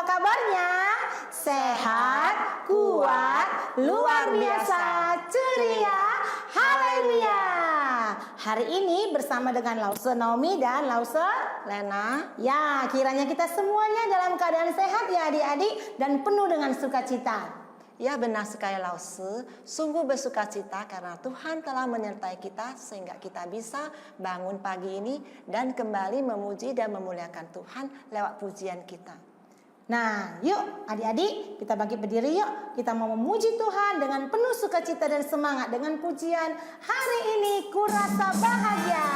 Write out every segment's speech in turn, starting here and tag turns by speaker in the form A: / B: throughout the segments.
A: apa kabarnya? Sehat, kuat, luar biasa, ceria, haleluya. Hari ini bersama dengan Lause Naomi dan Lause
B: Lena.
A: Ya, kiranya kita semuanya dalam keadaan sehat ya adik-adik dan penuh dengan sukacita.
B: Ya, benar sekali Lause, sungguh bersukacita karena Tuhan telah menyertai kita sehingga kita bisa bangun pagi ini dan kembali memuji dan memuliakan Tuhan lewat pujian kita.
A: Nah, yuk adik-adik kita bangkit berdiri yuk. Kita mau memuji Tuhan dengan penuh sukacita dan semangat dengan pujian hari ini ku rasa bahagia.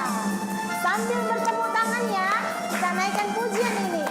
A: Sambil bertepuk tangannya, kita naikkan pujian ini.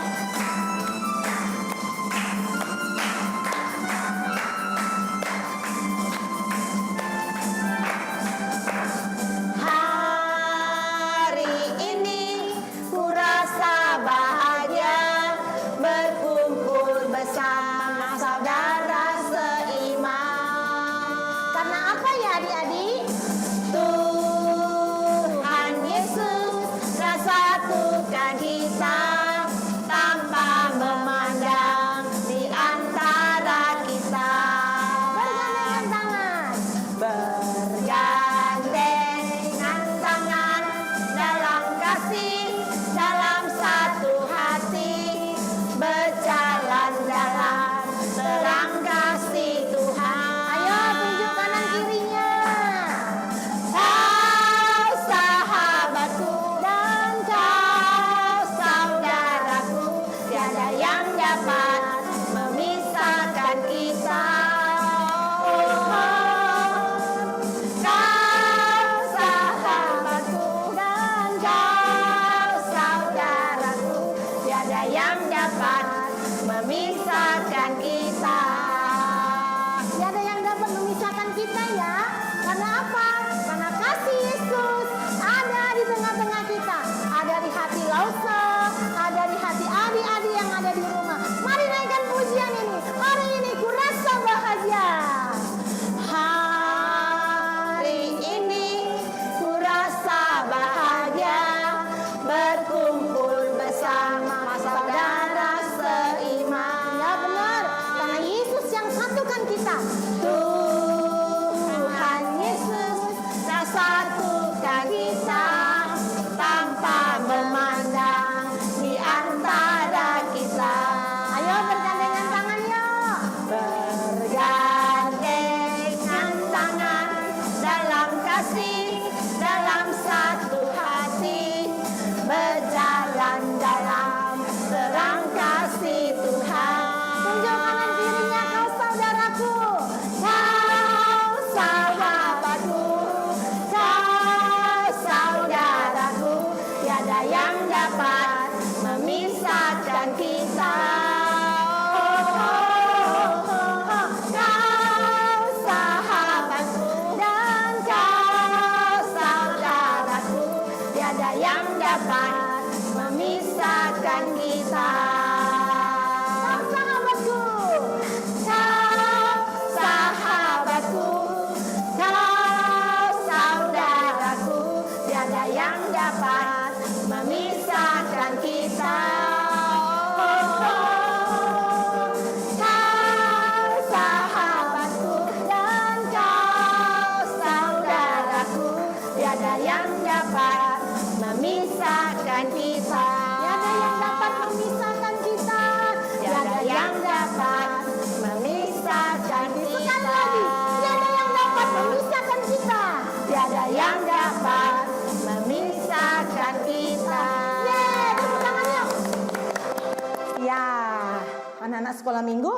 A: Anak-anak sekolah minggu,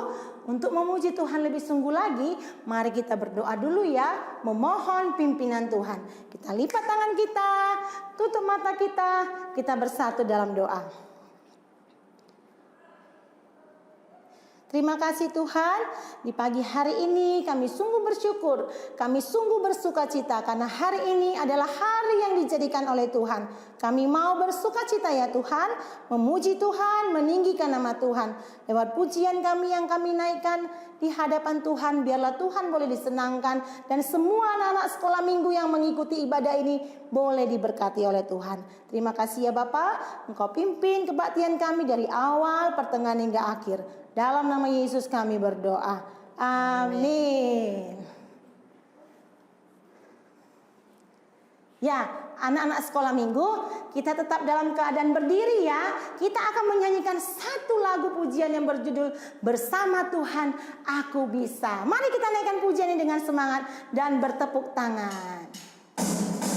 A: untuk memuji Tuhan lebih sungguh lagi, mari kita berdoa dulu ya, memohon pimpinan Tuhan. Kita lipat tangan kita, tutup mata kita bersatu dalam doa. Terima kasih Tuhan, di pagi hari ini kami sungguh bersyukur, kami sungguh bersukacita karena hari ini adalah hari yang dijadikan oleh Tuhan. Kami mau bersukacita ya Tuhan, memuji Tuhan, meninggikan nama Tuhan. Lewat pujian kami yang kami naikkan di hadapan Tuhan, biarlah Tuhan boleh disenangkan dan semua anak-anak sekolah minggu yang mengikuti ibadah ini boleh diberkati oleh Tuhan. Terima kasih ya Bapak, Engkau pimpin kebaktian kami dari awal, pertengahan hingga akhir. Dalam nama Yesus kami berdoa. Amin. Ya, anak-anak sekolah minggu, kita tetap dalam keadaan berdiri ya. Kita akan menyanyikan satu lagu pujian yang berjudul Bersama Tuhan Aku Bisa. Mari kita naikkan pujian ini dengan semangat dan bertepuk tangan.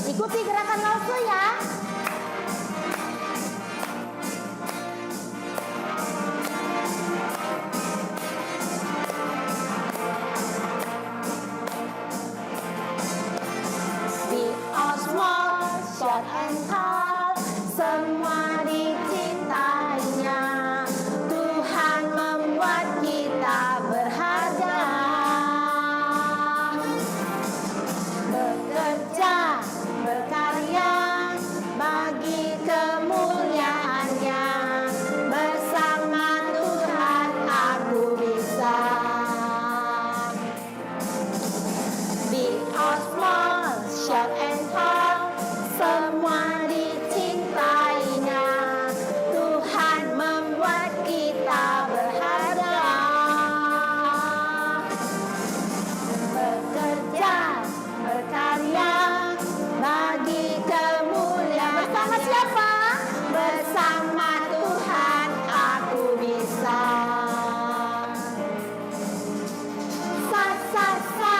A: Ikuti gerakan lause ya. Short and tall, semua dicintainya. Tuhan membuat kita berharga. Bekerja, berkarya bagi kemuliaannya. Bersama Tuhan aku bisa. Big or small, short and tall, semua dicintainya. Tuhan membuat kita berharga. Bekerja, berkarya bagi kemuliaan. Bersama siapa? Bersama Tuhan aku bisa. Sa sa sa,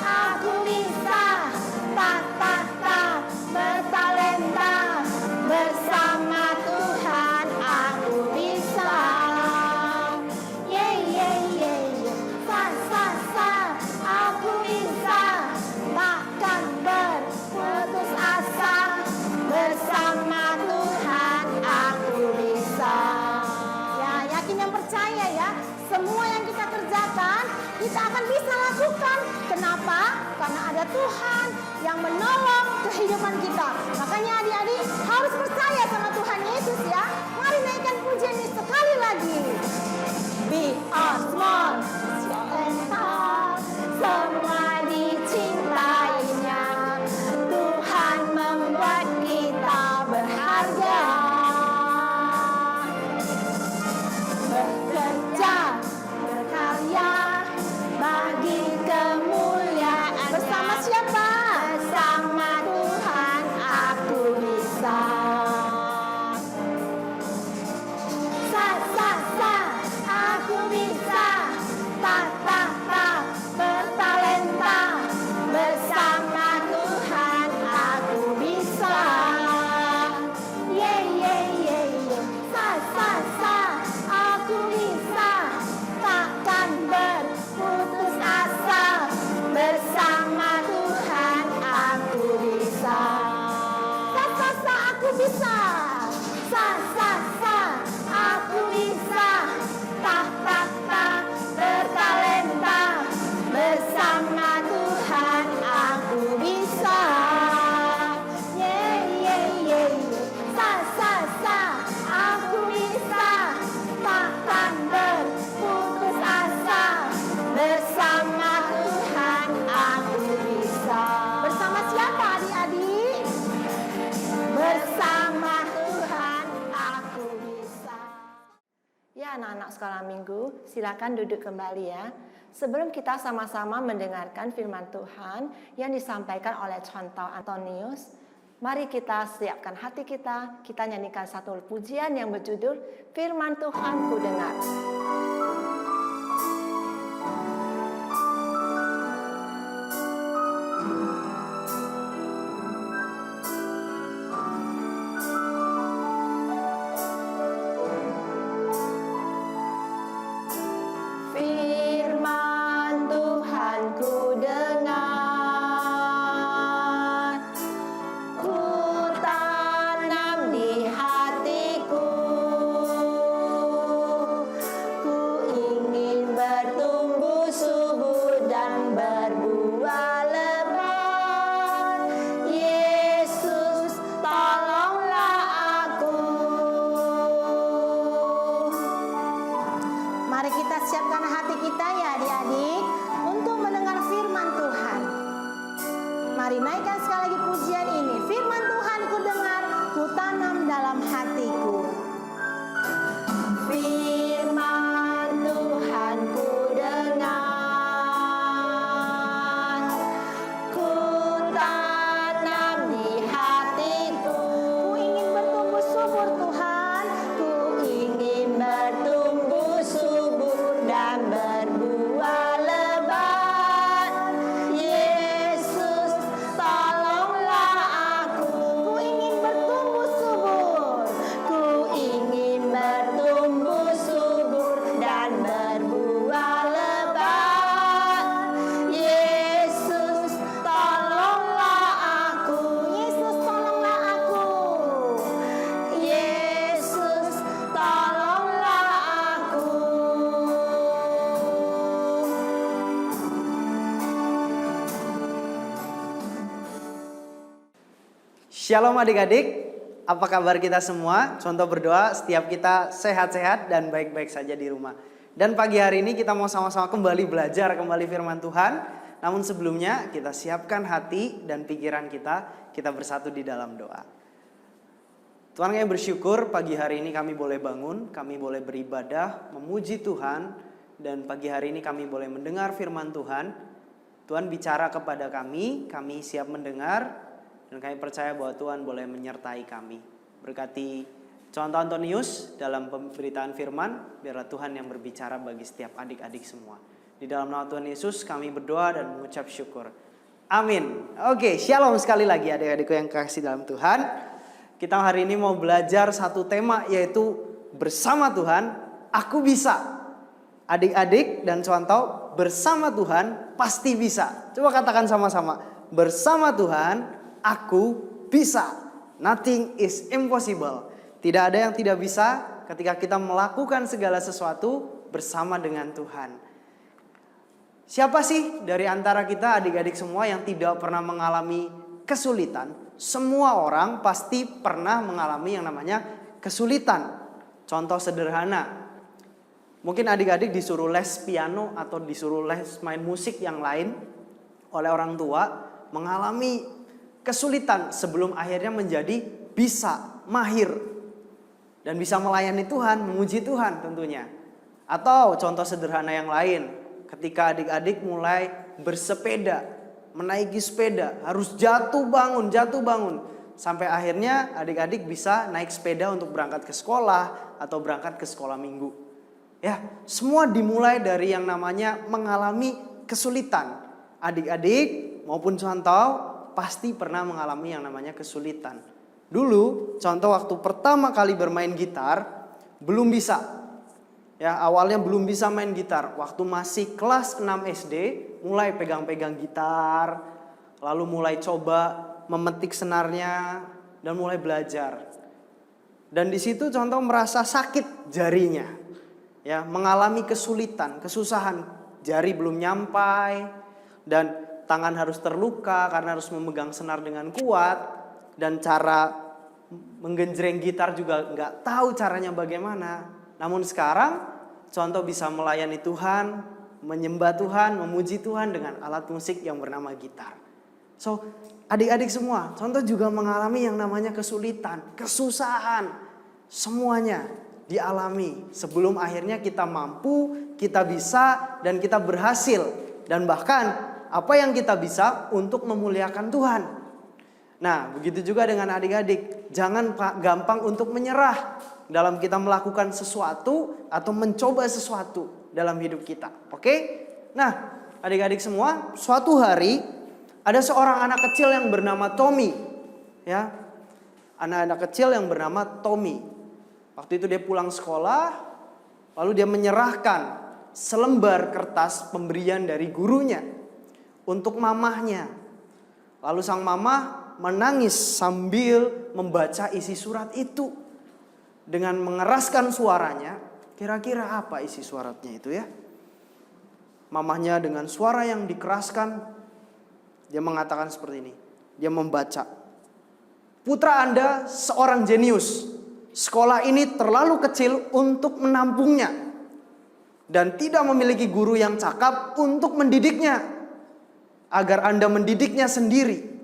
A: aku bisa. Ta ta ta, bertalenta. Bersama Tuhan aku bisa. Ye ye ye ye, sa sa sa, aku bisa. Takkan berputus asa. Bersama Tuhan aku bisa. Ya, yakin dan percaya ya. Semua yang kita kerjakan, kita akan bisa lakukan. Kenapa? Karena ada Tuhan yang menolong kehidupan kita. Makanya adik-adik harus percaya sama Tuhan Yesus ya. Mari naikkan pujian ini sekali lagi. Big or small, short and tall, semua dicintainya. Tuhan membuat kita berharga. Bekerja, berkarya bagi kemuliaan. Bersama siapa? Bersama Tuhan aku bisa. Sa sa sa, aku bisa. Ta ta ta, bertalenta. Bersama Tuhan aku bisa. Ye ye ye ye, sa sa sa, aku bisa. Takkan berputus asa. Bersama Tuhan aku bisa. Sa sa sa, aku bisa. Sa sa sa, aku bisa. Ta ta ta, bertalenta. Bersama Tuhan aku bisa. Ye ye ye ye, sa sa sa, aku bisa. Takkan berputus asa. Bersama Tuhan aku bisa. Bersama siapa adik-adik? Bersama Tuhan aku bisa.
B: Ya anak-anak sekolah minggu, silakan duduk kembali ya. Sebelum kita sama-sama mendengarkan firman Tuhan yang disampaikan oleh Contoh Antonius, mari kita siapkan hati kita nyanyikan satu pujian yang berjudul Firman Tuhan Ku Dengar.
A: Firman Tuhan ku dengar, ku tanam di hatiku, ku
C: Shalom adik-adik, apa kabar kita semua? Contoh berdoa setiap kita sehat-sehat dan baik-baik saja di rumah. Dan pagi hari ini kita mau sama-sama kembali belajar kembali firman Tuhan. Namun sebelumnya kita siapkan hati dan pikiran kita bersatu di dalam doa. Tuhan, kami bersyukur pagi hari ini kami boleh bangun, kami boleh beribadah, memuji Tuhan. Dan pagi hari ini kami boleh mendengar firman Tuhan. Tuhan bicara kepada kami siap mendengar. Dan kami percaya bahwa Tuhan boleh menyertai kami. Berkati Contoh Antonius dalam pemberitaan firman, biarlah Tuhan yang berbicara bagi setiap adik-adik semua. Di dalam nama Tuhan Yesus kami berdoa dan mengucap syukur. Amin. Oke, shalom sekali lagi adik-adikku yang kasih dalam Tuhan. Kita hari ini mau belajar satu tema, yaitu bersama Tuhan aku bisa. Adik-adik dan contoh, bersama Tuhan pasti bisa. Coba katakan sama-sama, bersama Tuhan aku bisa. Nothing is impossible. Tidak ada yang tidak bisa ketika kita melakukan segala sesuatu bersama dengan Tuhan. Siapa sih dari antara kita adik-adik semua yang tidak pernah mengalami kesulitan? Semua orang pasti pernah mengalami yang namanya kesulitan. Contoh sederhana, mungkin adik-adik disuruh les piano atau disuruh les main musik yang lain oleh orang tua, mengalami kesulitan sebelum akhirnya menjadi bisa, mahir. Dan bisa melayani Tuhan, memuji Tuhan tentunya. Atau contoh sederhana yang lain, ketika adik-adik mulai bersepeda, menaiki sepeda, harus jatuh bangun. Sampai akhirnya adik-adik bisa naik sepeda untuk berangkat ke sekolah atau berangkat ke sekolah minggu. Ya, semua dimulai dari yang namanya mengalami kesulitan. Adik-adik maupun contoh pasti pernah mengalami yang namanya kesulitan. Dulu, contoh waktu pertama kali bermain gitar, belum bisa. Ya, awalnya belum bisa main gitar. Waktu masih kelas 6 SD, mulai pegang-pegang gitar, lalu mulai coba memetik senarnya dan mulai belajar. Dan di situ contoh merasa sakit jarinya. Ya, mengalami kesulitan, kesusahan, jari belum nyampai dan tangan harus terluka karena harus memegang senar dengan kuat. Dan cara menggenjreng gitar juga gak tahu caranya bagaimana. Namun sekarang contoh bisa melayani Tuhan, menyembah Tuhan, memuji Tuhan dengan alat musik yang bernama gitar. So adik-adik semua, contoh juga mengalami yang namanya kesulitan, kesusahan. Semuanya dialami sebelum akhirnya kita mampu, kita bisa dan kita berhasil. Dan bahkan apa yang kita bisa untuk memuliakan Tuhan. Nah, begitu juga dengan adik-adik. Jangan gampang untuk menyerah dalam kita melakukan sesuatu atau mencoba sesuatu dalam hidup kita. Oke? Nah, adik-adik semua, suatu hari ada seorang anak kecil yang bernama Tommy. Ya, anak-anak kecil yang bernama Tommy. Waktu itu dia pulang sekolah, lalu dia menyerahkan selembar kertas pemberian dari gurunya untuk mamahnya. Lalu sang mamah menangis sambil membaca isi surat itu. Dengan mengeraskan suaranya, kira-kira apa isi suratnya itu ya? Mamahnya dengan suara yang dikeraskan, dia mengatakan seperti ini. Dia membaca, "Putra Anda seorang jenius. Sekolah ini terlalu kecil untuk menampungnya. Dan tidak memiliki guru yang cakap untuk mendidiknya. Agar Anda mendidiknya sendiri."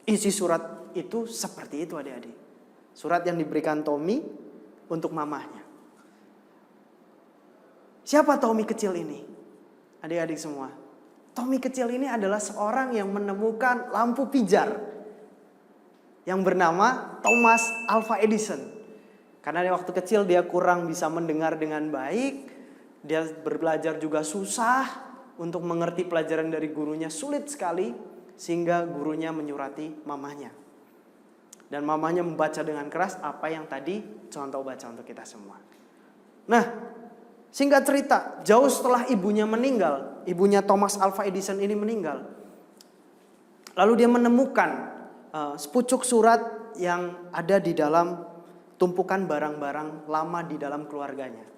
C: Isi surat itu seperti itu adik-adik. Surat yang diberikan Tommy untuk mamahnya. Siapa Tommy kecil ini? Adik-adik semua. Tommy kecil ini adalah seorang yang menemukan lampu pijar. Yang bernama Thomas Alva Edison. Karena waktu kecil dia kurang bisa mendengar dengan baik. Dia belajar juga susah. Untuk mengerti pelajaran dari gurunya sulit sekali, sehingga gurunya menyurati mamahnya. Dan mamahnya membaca dengan keras apa yang tadi contoh baca untuk kita semua. Nah, singkat cerita, jauh setelah ibunya meninggal, ibunya Thomas Alva Edison ini meninggal. Lalu dia menemukan sepucuk surat yang ada di dalam tumpukan barang-barang lama di dalam keluarganya.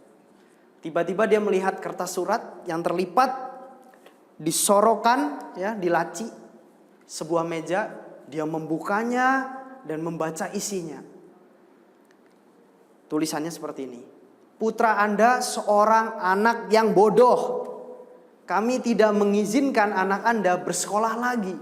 C: Tiba-tiba dia melihat kertas surat yang terlipat disorokan ya di laci sebuah meja. Dia membukanya dan membaca isinya. Tulisannya seperti ini. Putra Anda seorang anak yang bodoh. Kami tidak mengizinkan anak Anda bersekolah lagi.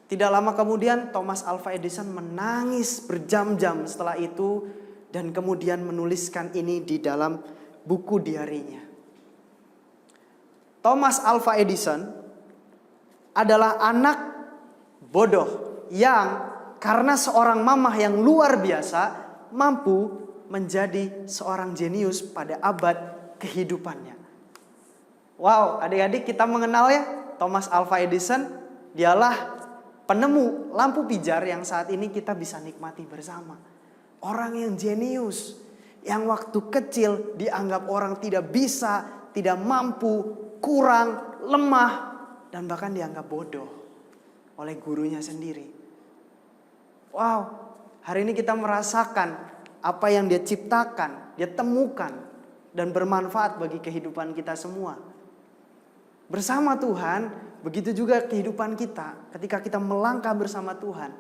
C: Tidak lama kemudian Thomas Alva Edison menangis berjam-jam setelah itu dan kemudian menuliskan ini di dalam buku diarinya. Thomas Alva Edison adalah anak bodoh yang karena seorang mamah yang luar biasa mampu menjadi seorang jenius pada abad kehidupannya. Wow, adik-adik, kita mengenal ya Thomas Alva Edison. Dialah penemu lampu pijar yang saat ini kita bisa nikmati bersama. Orang yang jenius, yang waktu kecil dianggap orang tidak bisa, tidak mampu, kurang, lemah, dan bahkan dianggap bodoh oleh gurunya sendiri. Wow, hari ini kita merasakan apa yang dia ciptakan, dia temukan, dan bermanfaat bagi kehidupan kita semua. Bersama Tuhan, begitu juga kehidupan kita. Ketika kita melangkah bersama Tuhan,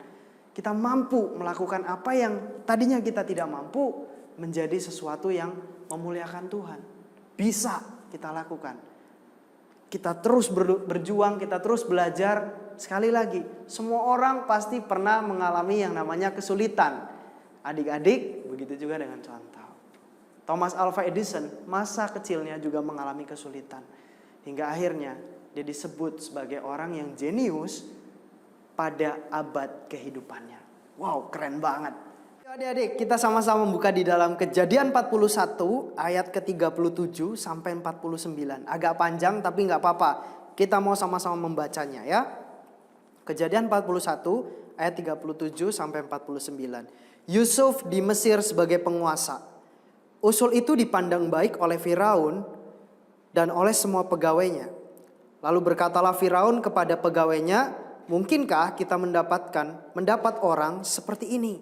C: kita mampu melakukan apa yang tadinya kita tidak mampu, menjadi sesuatu yang memuliakan Tuhan. Bisa kita lakukan. Kita terus berjuang, kita terus belajar. Sekali lagi, semua orang pasti pernah mengalami yang namanya kesulitan. Adik-adik, begitu juga dengan contoh. Thomas Alva Edison, masa kecilnya juga mengalami kesulitan. Hingga akhirnya dia disebut sebagai orang yang jenius pada abad kehidupannya. Wow, keren banget. Adik-adik, kita sama-sama membuka di dalam Kejadian 41 ayat ke-37 sampai 49. Agak panjang tapi nggak apa-apa. Kita mau sama-sama membacanya ya. Kejadian 41 ayat 37 sampai 49. Yusuf di Mesir sebagai penguasa. Usul itu dipandang baik oleh Firaun dan oleh semua pegawainya. Lalu berkatalah Firaun kepada pegawainya, mungkinkah kita mendapat orang seperti ini?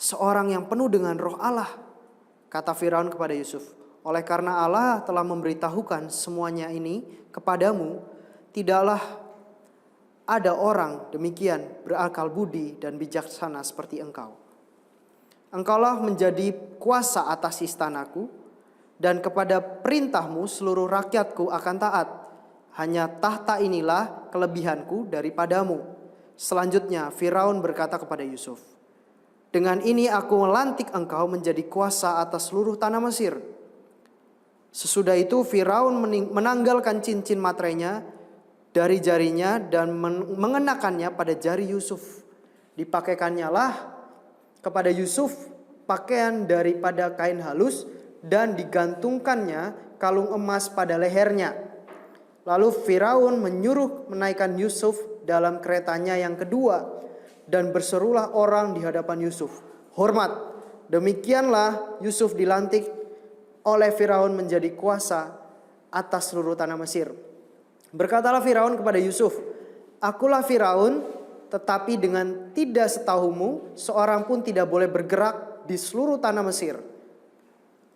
C: Seorang yang penuh dengan roh Allah. Kata Firaun kepada Yusuf, oleh karena Allah telah memberitahukan semuanya ini kepadamu, tidaklah ada orang demikian berakal budi dan bijaksana seperti engkau. Engkaulah menjadi kuasa atas istanaku, dan kepada perintahmu seluruh rakyatku akan taat. Hanya tahta inilah kelebihanku daripadamu. Selanjutnya Firaun berkata kepada Yusuf, dengan ini aku melantik engkau menjadi kuasa atas seluruh tanah Mesir. Sesudah itu Firaun menanggalkan cincin materainya dari jarinya dan mengenakannya pada jari Yusuf. Dipakaikannya lah kepada Yusuf pakaian daripada kain halus dan digantungkannya kalung emas pada lehernya. Lalu Firaun menyuruh menaikkan Yusuf dalam keretanya yang kedua dan berserulah orang di hadapan Yusuf, hormat. Demikianlah Yusuf dilantik oleh Firaun menjadi kuasa atas seluruh tanah Mesir. Berkatalah Firaun kepada Yusuf, akulah Firaun, tetapi dengan tidak setahumu seorang pun tidak boleh bergerak di seluruh tanah Mesir.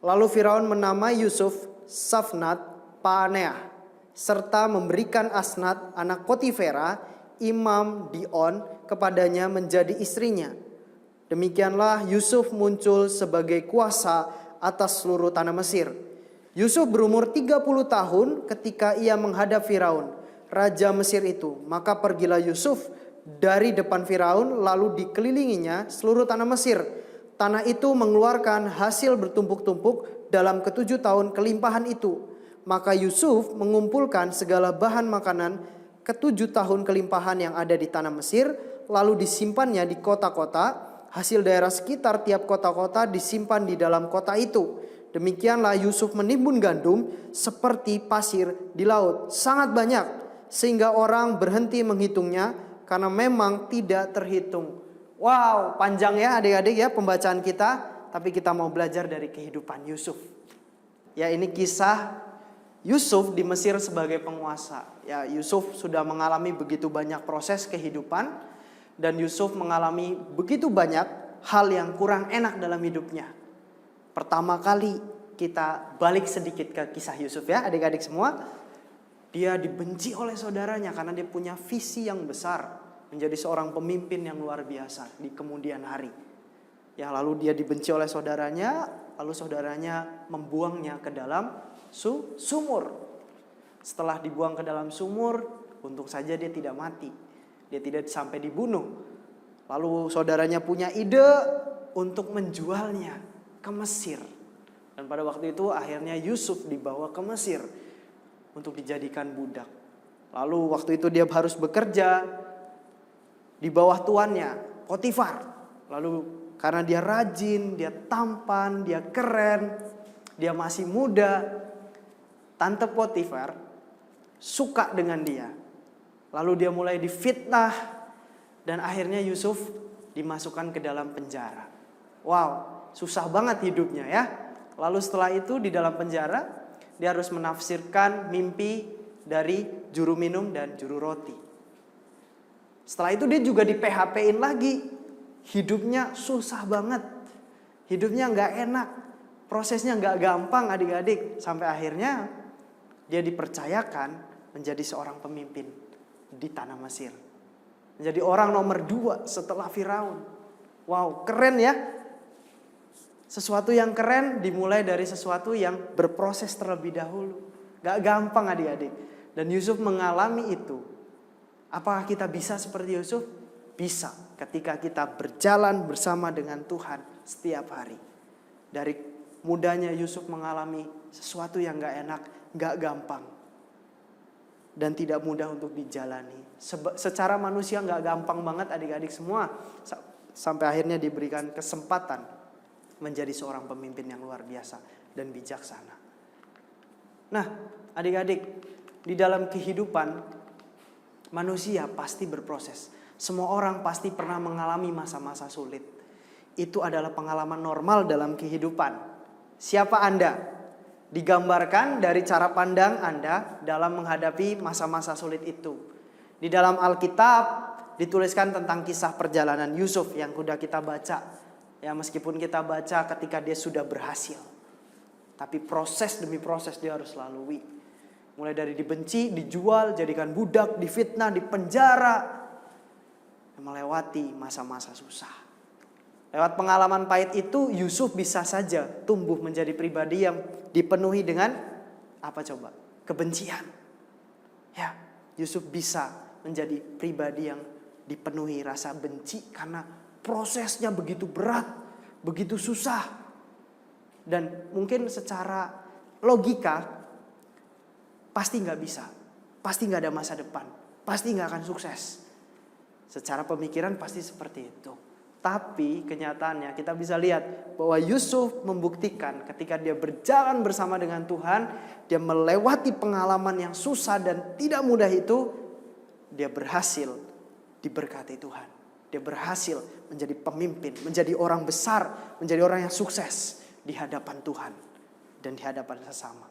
C: Lalu Firaun menamai Yusuf Safnat Paaneah, serta memberikan Asnat anak Potifera, imam Dion, kepadanya menjadi istrinya. Demikianlah Yusuf muncul sebagai kuasa atas seluruh tanah Mesir. Yusuf berumur 30 tahun ketika ia menghadap Firaun, raja Mesir itu. Maka pergilah Yusuf dari depan Firaun, lalu dikelilinginya seluruh tanah Mesir. Tanah itu mengeluarkan hasil bertumpuk-tumpuk dalam ke-7 tahun kelimpahan itu. Maka Yusuf mengumpulkan segala bahan makanan ke-7 tahun kelimpahan yang ada di tanah Mesir, lalu disimpannya di kota-kota. Hasil daerah sekitar tiap kota-kota disimpan di dalam kota itu. Demikianlah Yusuf menimbun gandum seperti pasir di laut, sangat banyak, sehingga orang berhenti menghitungnya karena memang tidak terhitung. Wow, panjang ya adik-adik ya pembacaan kita, tapi kita mau belajar dari kehidupan Yusuf. Ya, ini kisah Yusuf di Mesir sebagai penguasa. Ya, Yusuf sudah mengalami begitu banyak proses kehidupan dan Yusuf mengalami begitu banyak hal yang kurang enak dalam hidupnya. Pertama kali kita balik sedikit ke kisah Yusuf ya adik-adik semua. Dia dibenci oleh saudaranya karena dia punya visi yang besar. menjadi seorang pemimpin yang luar biasa di kemudian hari. Ya, lalu dia dibenci oleh saudaranya, lalu saudaranya membuangnya ke dalam sumur. Setelah dibuang ke dalam sumur, untung saja dia tidak mati. Dia tidak sampai dibunuh. Lalu saudaranya punya ide untuk menjualnya ke Mesir. Dan pada waktu itu akhirnya Yusuf dibawa ke Mesir untuk dijadikan budak. Lalu waktu itu dia harus bekerja di bawah tuannya, Potifar. Lalu karena dia rajin, dia tampan, dia keren, dia masih muda, Tante Potifar suka dengan dia. Lalu dia mulai difitnah dan akhirnya Yusuf dimasukkan ke dalam penjara. Wow, susah banget hidupnya ya. Lalu setelah itu di dalam penjara dia harus menafsirkan mimpi dari juru minum dan juru roti. Setelah itu dia juga di PHP-in lagi. Hidupnya susah banget. Hidupnya gak enak. Prosesnya gak gampang adik-adik. Sampai akhirnya dia dipercayakan menjadi seorang pemimpin di tanah Mesir. Menjadi orang nomor 2 setelah Firaun. Wow, keren ya. Sesuatu yang keren dimulai dari sesuatu yang berproses terlebih dahulu. Gak gampang adik-adik. Dan Yusuf mengalami itu. Apakah kita bisa seperti Yusuf? Bisa ketika kita berjalan bersama dengan Tuhan setiap hari. Dari mudanya Yusuf mengalami sesuatu yang gak enak, gak gampang. Dan tidak mudah untuk dijalani. Secara manusia gak gampang banget adik-adik semua. Sampai akhirnya diberikan kesempatan menjadi seorang pemimpin yang luar biasa dan bijaksana. Nah, adik-adik, di dalam kehidupan manusia pasti berproses. Semua orang pasti pernah mengalami masa-masa sulit. Itu adalah pengalaman normal dalam kehidupan. Siapa Anda? Digambarkan dari cara pandang Anda dalam menghadapi masa-masa sulit itu. Di dalam Alkitab dituliskan tentang kisah perjalanan Yusuf yang sudah kita baca. Ya, meskipun kita baca ketika dia sudah berhasil, tapi proses demi proses dia harus lalui. Mulai dari dibenci, dijual, jadikan budak, difitnah, dipenjara, melewati masa-masa susah. Lewat pengalaman pahit itu, Yusuf bisa saja tumbuh menjadi pribadi yang dipenuhi dengan apa coba? Kebencian. Ya, Yusuf bisa menjadi pribadi yang dipenuhi rasa benci karena prosesnya begitu berat, begitu susah. Dan mungkin secara logika pasti gak bisa. Pasti gak ada masa depan. Pasti gak akan sukses. Secara pemikiran pasti seperti itu. Tapi kenyataannya kita bisa lihat bahwa Yusuf membuktikan ketika dia berjalan bersama dengan Tuhan. Dia melewati pengalaman yang susah dan tidak mudah itu. Dia berhasil diberkati Tuhan. Dia berhasil menjadi pemimpin, menjadi orang besar, menjadi orang yang sukses di hadapan Tuhan dan di hadapan sesama.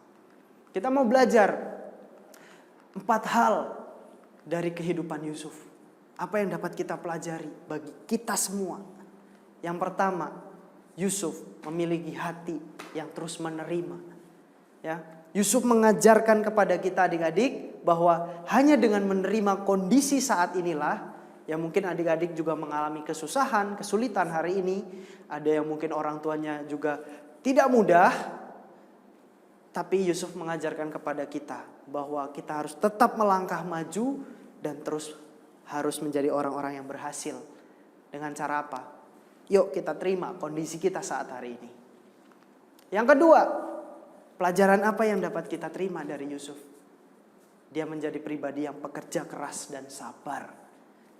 C: Kita mau belajar 4 hal dari kehidupan Yusuf. Apa yang dapat kita pelajari bagi kita semua? Yang pertama, Yusuf memiliki hati yang terus menerima. Ya, Yusuf mengajarkan kepada kita adik-adik bahwa hanya dengan menerima kondisi saat inilah. Ya, mungkin adik-adik juga mengalami kesusahan, kesulitan hari ini. Ada yang mungkin orang tuanya juga tidak mudah. Tapi Yusuf mengajarkan kepada kita bahwa kita harus tetap melangkah maju dan terus harus menjadi orang-orang yang berhasil. Dengan cara apa? Yuk kita terima kondisi kita saat hari ini. Yang kedua, pelajaran apa yang dapat kita terima dari Yusuf? Dia menjadi pribadi yang pekerja keras dan sabar.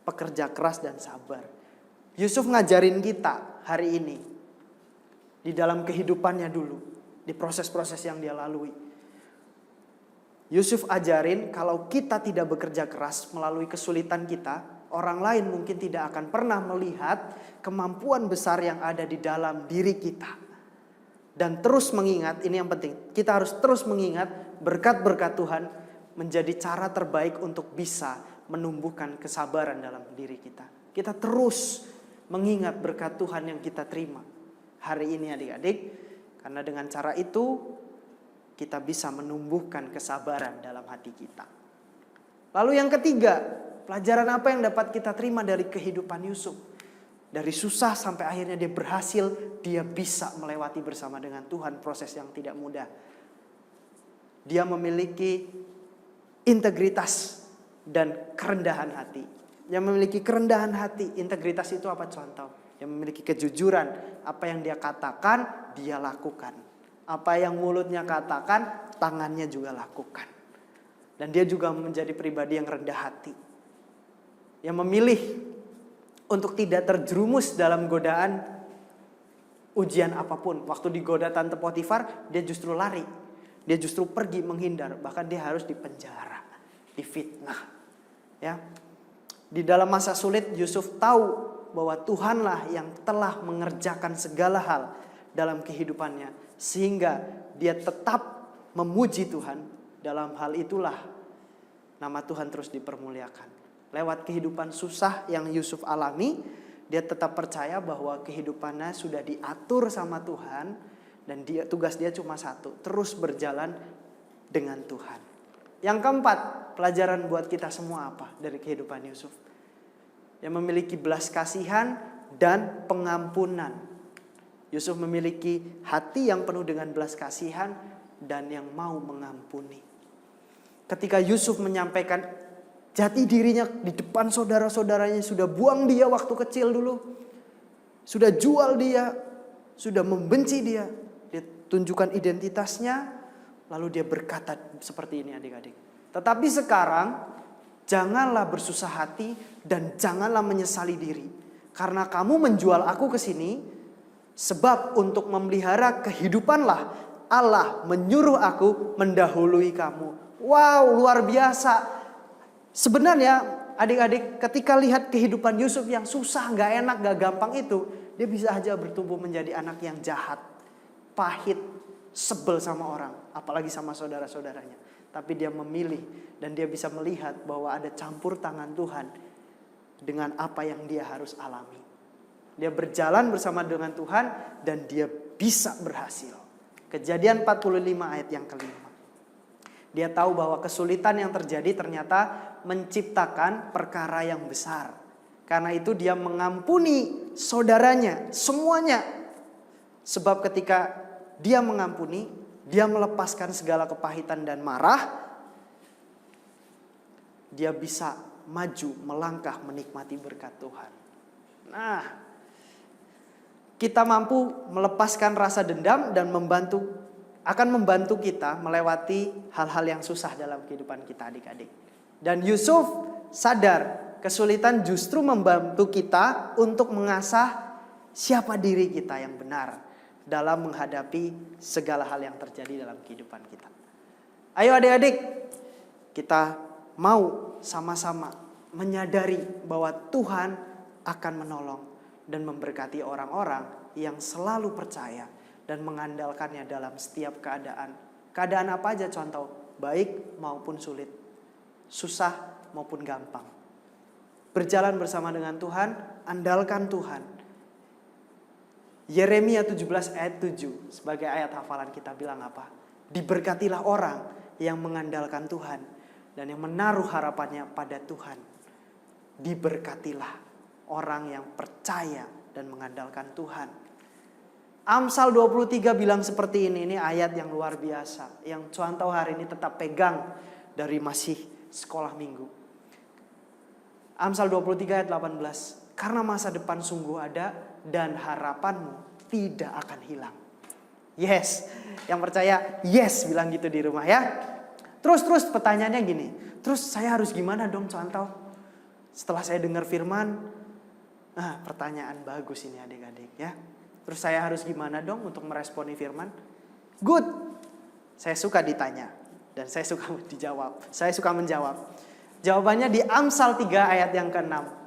C: Pekerja keras dan sabar. Yusuf ngajarin kita hari ini. Di dalam kehidupannya dulu. Di proses-proses yang dia lalui. Yusuf ajarin kalau kita tidak bekerja keras melalui kesulitan kita. Orang lain mungkin tidak akan pernah melihat kemampuan besar yang ada di dalam diri kita. Dan terus mengingat, ini yang penting. Kita harus terus mengingat berkat-berkat Tuhan menjadi cara terbaik untuk bisa menumbuhkan kesabaran dalam diri kita. Kita terus mengingat berkat Tuhan yang kita terima hari ini adik-adik. Karena dengan cara itu kita bisa menumbuhkan kesabaran dalam hati kita. Lalu yang ketiga, Pelajaran apa yang dapat kita terima dari kehidupan Yusuf? Dari susah sampai akhirnya dia berhasil, dia bisa melewati bersama dengan Tuhan proses yang tidak mudah. Dia memiliki integritas dan kerendahan hati. Yang memiliki kerendahan hati, integritas itu apa contoh? Yang memiliki kejujuran, apa yang dia katakan, dia lakukan. Apa yang mulutnya katakan, tangannya juga lakukan. Dan dia juga menjadi pribadi yang rendah hati. Yang memilih untuk tidak terjerumus dalam godaan ujian apapun. Waktu digoda Tante Potifar, dia justru lari. Dia justru pergi menghindar. Bahkan dia harus dipenjara, difitnah. Ya. Di dalam masa sulit Yusuf tahu bahwa Tuhanlah yang telah mengerjakan segala hal dalam kehidupannya. Sehingga dia tetap memuji Tuhan. Dalam hal itulah nama Tuhan terus dipermuliakan. Lewat kehidupan susah yang Yusuf alami, dia tetap percaya bahwa kehidupannya sudah diatur sama Tuhan. Dan tugas dia cuma satu, terus berjalan dengan Tuhan. Yang keempat, pelajaran buat kita semua apa dari kehidupan Yusuf? Yang memiliki belas kasihan dan pengampunan. Yusuf memiliki hati yang penuh dengan belas kasihan dan yang mau mengampuni. Ketika Yusuf menyampaikan jati dirinya di depan saudara-saudaranya, sudah buang dia waktu kecil dulu, sudah jual dia, sudah membenci dia, dia tunjukkan identitasnya, lalu dia berkata seperti ini adik-adik. Tetapi sekarang janganlah bersusah hati dan janganlah menyesali diri. Karena kamu menjual aku ke sini, sebab untuk memelihara kehidupanlah Allah menyuruh aku mendahului kamu. Wow, luar biasa. Sebenarnya adik-adik ketika lihat kehidupan Yusuf yang susah, gak enak, gak gampang itu, dia bisa aja bertumbuh menjadi anak yang jahat, pahit, sebel sama orang, apalagi sama saudara-saudaranya. Tapi dia memilih dan dia bisa melihat bahwa ada campur tangan Tuhan dengan apa yang dia harus alami. Dia berjalan bersama dengan Tuhan dan dia bisa berhasil. Kejadian 45 ayat yang kelima. Dia tahu bahwa kesulitan yang terjadi ternyata menciptakan perkara yang besar. Karena itu dia mengampuni saudaranya, semuanya. Sebab ketika dia mengampuni, dia melepaskan segala kepahitan dan marah. Dia bisa maju, melangkah, menikmati berkat Tuhan. Nah, kita mampu melepaskan rasa dendam dan akan membantu kita melewati hal-hal yang susah dalam kehidupan kita adik-adik. Dan Yusuf sadar kesulitan justru membantu kita untuk mengasah siapa diri kita yang benar dalam menghadapi segala hal yang terjadi dalam kehidupan kita. Ayo adik-adik, kita mau sama-sama menyadari bahwa Tuhan akan menolong dan memberkati orang-orang yang selalu percaya dan mengandalkannya dalam setiap keadaan. Keadaan apa aja contoh, baik maupun sulit, susah maupun gampang. Berjalan bersama dengan Tuhan, andalkan Tuhan. Yeremia 17 ayat 7 sebagai ayat hafalan kita bilang apa? Diberkatilah orang yang mengandalkan Tuhan dan yang menaruh harapannya pada Tuhan. Diberkatilah orang yang percaya dan mengandalkan Tuhan. Amsal 23 bilang seperti ini ayat yang luar biasa. Yang contoh hari ini tetap pegang dari masih sekolah minggu. Amsal 23 ayat 18. Karena masa depan sungguh ada dan harapanmu tidak akan hilang. Yes, yang percaya yes bilang gitu di rumah ya. Terus pertanyaannya gini. Terus saya harus gimana dong contoh? Setelah saya dengar firman. Nah, pertanyaan bagus ini adik-adik ya. Terus saya harus gimana dong untuk meresponi firman? Good. Saya suka ditanya dan saya suka dijawab. Saya suka menjawab. Jawabannya di Amsal 3 ayat yang ke-6.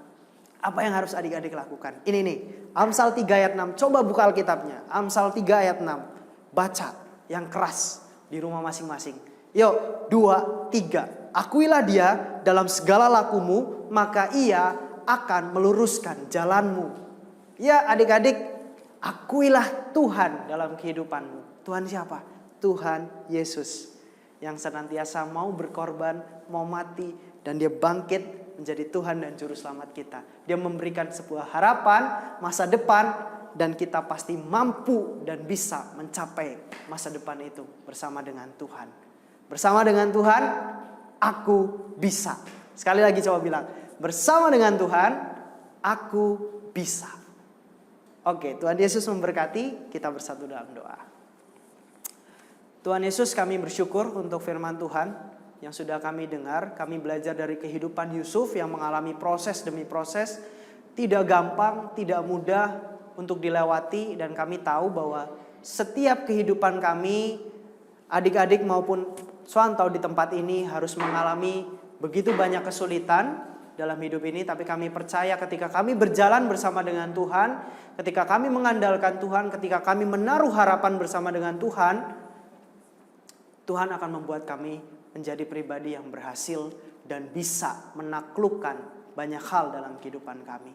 C: Apa yang harus adik-adik lakukan? Ini nih, Amsal 3 ayat 6. Coba buka Alkitabnya. Amsal 3 ayat 6. Baca yang keras di rumah masing-masing. Yuk, 2, 3. Akuilah dia dalam segala lakumu, maka ia akan meluruskan jalanmu. Ya adik-adik, akuilah Tuhan dalam kehidupanmu. Tuhan siapa? Tuhan Yesus. Yang senantiasa mau berkorban, mau mati. Dan dia bangkit menjadi Tuhan dan Juru Selamat kita. Dia memberikan sebuah harapan, masa depan, dan kita pasti mampu dan bisa mencapai masa depan itu bersama dengan Tuhan. Bersama dengan Tuhan, aku bisa. Sekali lagi coba bilang, bersama dengan Tuhan, aku bisa. Oke, Tuhan Yesus memberkati, kita bersatu dalam doa. Tuhan Yesus, kami bersyukur untuk firman Tuhan yang sudah kami dengar. Kami belajar dari kehidupan Yusuf yang mengalami proses demi proses. Tidak gampang, tidak mudah untuk dilewati. Dan kami tahu bahwa setiap kehidupan kami, adik-adik maupun swantau di tempat ini harus mengalami begitu banyak kesulitan dalam hidup ini, tapi kami percaya ketika kami berjalan bersama dengan Tuhan, ketika kami mengandalkan Tuhan, ketika kami menaruh harapan bersama dengan Tuhan, Tuhan akan membuat kami menjadi pribadi yang berhasil dan bisa menaklukkan banyak hal dalam kehidupan kami.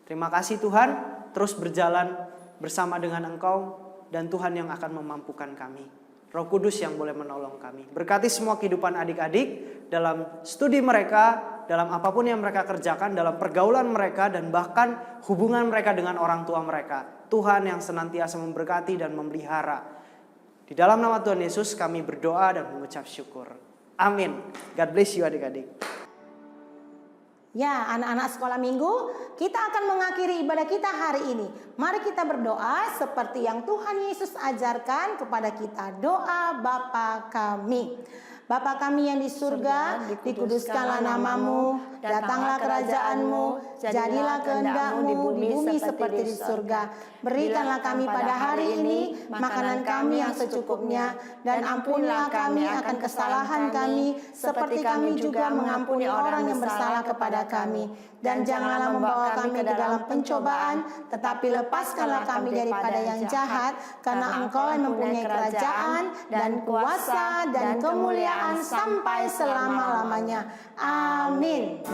C: Terima kasih Tuhan, terus berjalan bersama dengan Engkau dan Tuhan yang akan memampukan kami. Roh Kudus yang boleh menolong kami. Berkati semua kehidupan adik-adik dalam studi mereka, dalam apapun yang mereka kerjakan, dalam pergaulan mereka, dan bahkan hubungan mereka dengan orang tua mereka. Tuhan yang senantiasa memberkati dan memelihara. Di dalam nama Tuhan Yesus kami berdoa dan mengucap syukur. Amin. God bless you adik-adik.
A: Ya, anak-anak sekolah minggu, kita akan mengakhiri ibadah kita hari ini. Mari kita berdoa seperti yang Tuhan Yesus ajarkan kepada kita. Doa Bapa kami. Bapa kami yang di surga, dikuduskanlah namamu, datanglah kerajaanmu, jadilah kehendak-Mu di bumi seperti di surga. Berikanlah kami pada hari ini makanan kami yang secukupnya, dan ampunilah kami akan kesalahan kami, seperti kami juga mengampuni orang yang bersalah kepada kami. Dan janganlah membawa kami ke dalam pencobaan, tetapi lepaskanlah kami daripada yang jahat, karena Engkau yang mempunyai kerajaan dan kuasa dan kemuliaan sampai selama-lamanya. Amin.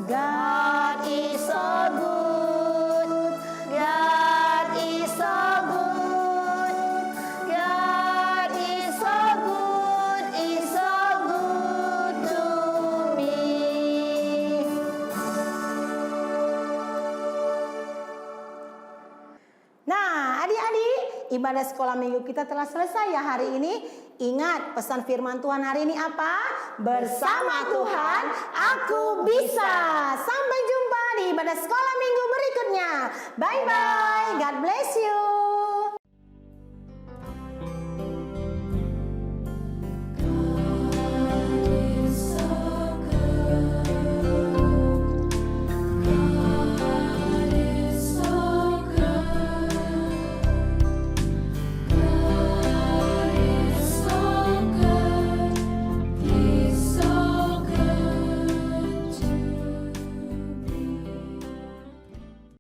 A: God is so good. God is so good. God is so good. Is so good to me. Nah, adik-adik, ibadah sekolah minggu kita telah selesai ya hari ini. Ingat pesan firman Tuhan hari ini apa? Bersama Tuhan aku bisa. Sampai jumpa di ibadah sekolah minggu berikutnya. Bye-bye. God bless you.